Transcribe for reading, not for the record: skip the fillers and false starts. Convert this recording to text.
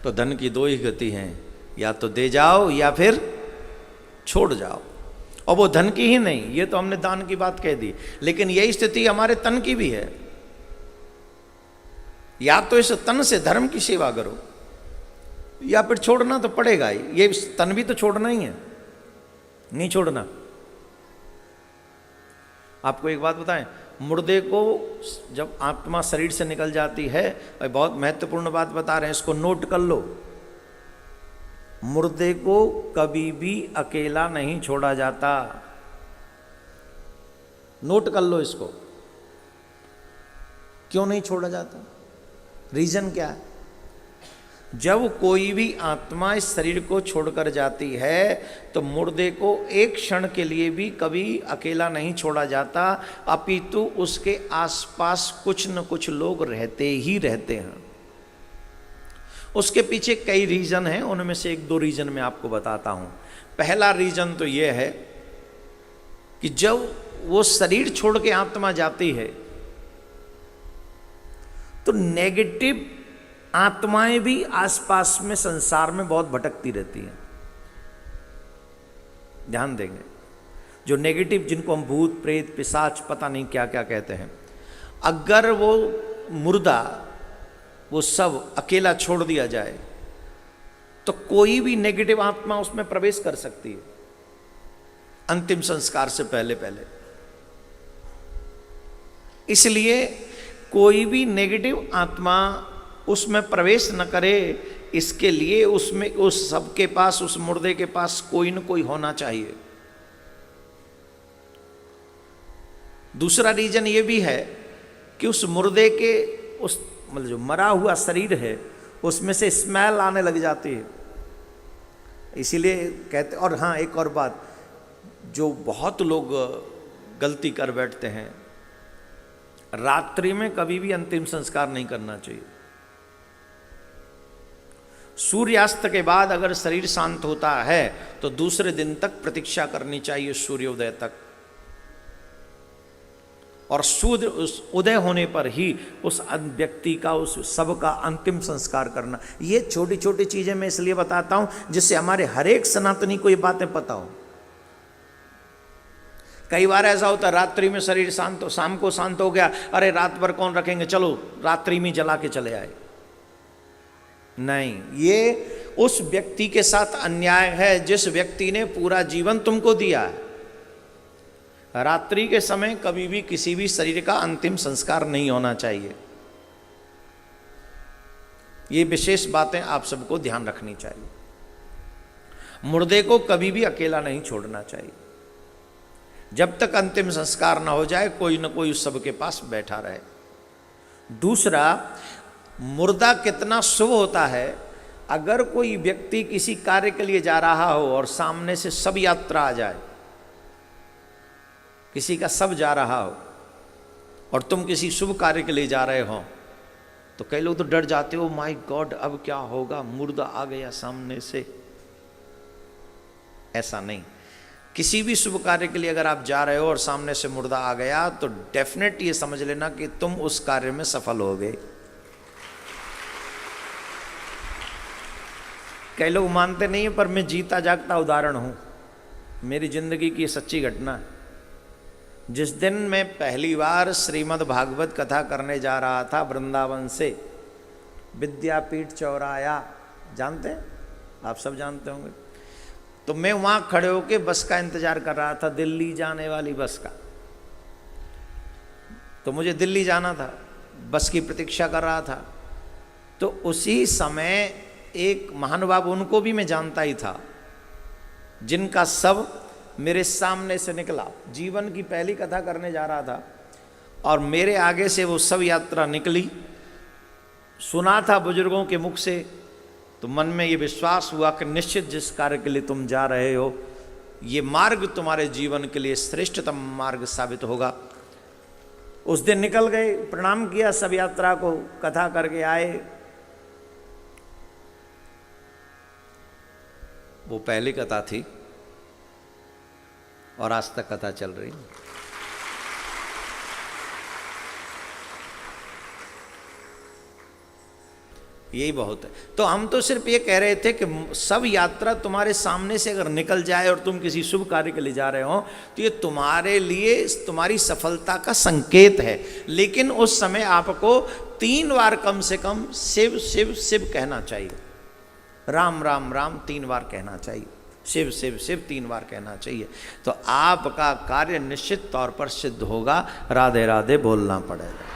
तो धन की दो ही गति हैं, या तो दे जाओ या फिर छोड़ जाओ। और वो धन की ही नहीं, ये तो हमने दान की बात कह दी, लेकिन यही स्थिति हमारे तन की भी है। या तो इस तन से धर्म की सेवा करो, या फिर छोड़ना तो पड़ेगा ही। ये तन भी तो छोड़ना ही है, नहीं छोड़ना। आपको एक बात बताएं, मुर्दे को जब आत्मा शरीर से निकल जाती है, बहुत महत्वपूर्ण बात बता रहे हैं, इसको नोट कर लो। मुर्दे को कभी भी अकेला नहीं छोड़ा जाता। नोट कर लो इसको। क्यों नहीं छोड़ा जाता? रीजन क्या है? जब कोई भी आत्मा इस शरीर को छोड़कर जाती है तो मुर्दे को एक क्षण के लिए भी कभी अकेला नहीं छोड़ा जाता, अपितु उसके आसपास कुछ न कुछ लोग रहते ही रहते हैं। उसके पीछे कई रीजन हैं, उनमें से एक दो रीजन मैं आपको बताता हूं। पहला रीजन तो यह है कि जब वो शरीर छोड़ के आत्मा जाती है तो नेगेटिव आत्माएं भी आसपास में संसार में बहुत भटकती रहती हैं। ध्यान देंगे, जो नेगेटिव, जिनको हम भूत प्रेत पिशाच पता नहीं क्या क्या कहते हैं, अगर वो मुर्दा वो सब अकेला छोड़ दिया जाए तो कोई भी नेगेटिव आत्मा उसमें प्रवेश कर सकती है अंतिम संस्कार से पहले पहले। इसलिए कोई भी नेगेटिव आत्मा उसमें प्रवेश न करे, इसके लिए उसमें उस सबके पास, उस मुर्दे के पास कोई न कोई होना चाहिए। दूसरा रीजन ये भी है कि उस मुर्दे के, उस मतलब जो मरा हुआ शरीर है, उसमें से स्मेल आने लग जाती है, इसीलिए कहते। और हाँ, एक और बात जो बहुत लोग गलती कर बैठते हैं, रात्रि में कभी भी अंतिम संस्कार नहीं करना चाहिए। सूर्यास्त के बाद अगर शरीर शांत होता है तो दूसरे दिन तक प्रतीक्षा करनी चाहिए सूर्योदय तक, और सूर्य उस उदय होने पर ही उस व्यक्ति का, उस सब का अंतिम संस्कार करना। ये छोटी छोटी चीजें मैं इसलिए बताता हूं जिससे हमारे हर एक सनातनी को ये बातें पता हो। कई बार ऐसा होता है, रात्रि में शरीर शांत हो, शाम को शांत हो गया, अरे रात भर कौन रखेंगे, चलो रात्रि में जला के चले आए। नहीं, ये उस व्यक्ति के साथ अन्याय है जिस व्यक्ति ने पूरा जीवन तुमको दिया है। रात्रि के समय कभी भी किसी भी शरीर का अंतिम संस्कार नहीं होना चाहिए। ये विशेष बातें आप सबको ध्यान रखनी चाहिए। मुर्दे को कभी भी अकेला नहीं छोड़ना चाहिए। जब तक अंतिम संस्कार ना हो जाए कोई न कोई उस सब के पास बैठा रहे। दूसरा, मुर्दा कितना शुभ होता है, अगर कोई व्यक्ति किसी कार्य के लिए जा रहा हो और सामने से सब यात्रा आ जाए, किसी का सब जा रहा हो और तुम किसी शुभ कार्य के लिए जा रहे हो, तो कई लोग तो डर जाते हो, माय गॉड अब क्या होगा, मुर्दा आ गया सामने से। ऐसा नहीं, किसी भी शुभ कार्य के लिए अगर आप जा रहे हो और सामने से मुर्दा आ गया तो डेफिनेट ये समझ लेना कि तुम उस कार्य में सफल हो गए। कई लोग मानते नहीं है, पर मैं जीता जागता उदाहरण हूं। मेरी जिंदगी की सच्ची घटना है। जिस दिन मैं पहली बार श्रीमद् भागवत कथा करने जा रहा था वृंदावन से, विद्यापीठ चौराया, जानते हैं आप, सब जानते होंगे। तो मैं वहां खड़े होकर बस का इंतजार कर रहा था, दिल्ली जाने वाली बस का। तो मुझे दिल्ली जाना था, बस की प्रतीक्षा कर रहा था। तो उसी समय एक महानुभाव, उनको भी मैं जानता ही था, जिनका सब मेरे सामने से निकला। जीवन की पहली कथा करने जा रहा था और मेरे आगे से वो सब यात्रा निकली। सुना था बुजुर्गों के मुख से, तो मन में ये विश्वास हुआ कि निश्चित जिस कार्य के लिए तुम जा रहे हो, ये मार्ग तुम्हारे जीवन के लिए श्रेष्ठतम मार्ग साबित होगा। उस दिन निकल गए, प्रणाम किया सब यात्रा को, कथा करके आए। वो पहली कथा थी और आज तक कथा चल रही। यही बहुत है। तो हम तो सिर्फ ये कह रहे थे कि सब यात्रा तुम्हारे सामने से अगर निकल जाए और तुम किसी शुभ कार्य के लिए जा रहे हो तो ये तुम्हारे लिए तुम्हारी सफलता का संकेत है। लेकिन उस समय आपको 3 बार कम से कम शिव शिव शिव कहना चाहिए। राम राम राम 3 बार कहना चाहिए, शिव शिव शिव 3 बार कहना चाहिए। तो आपका कार्य निश्चित तौर पर सिद्ध होगा। राधे राधे बोलना पड़ेगा।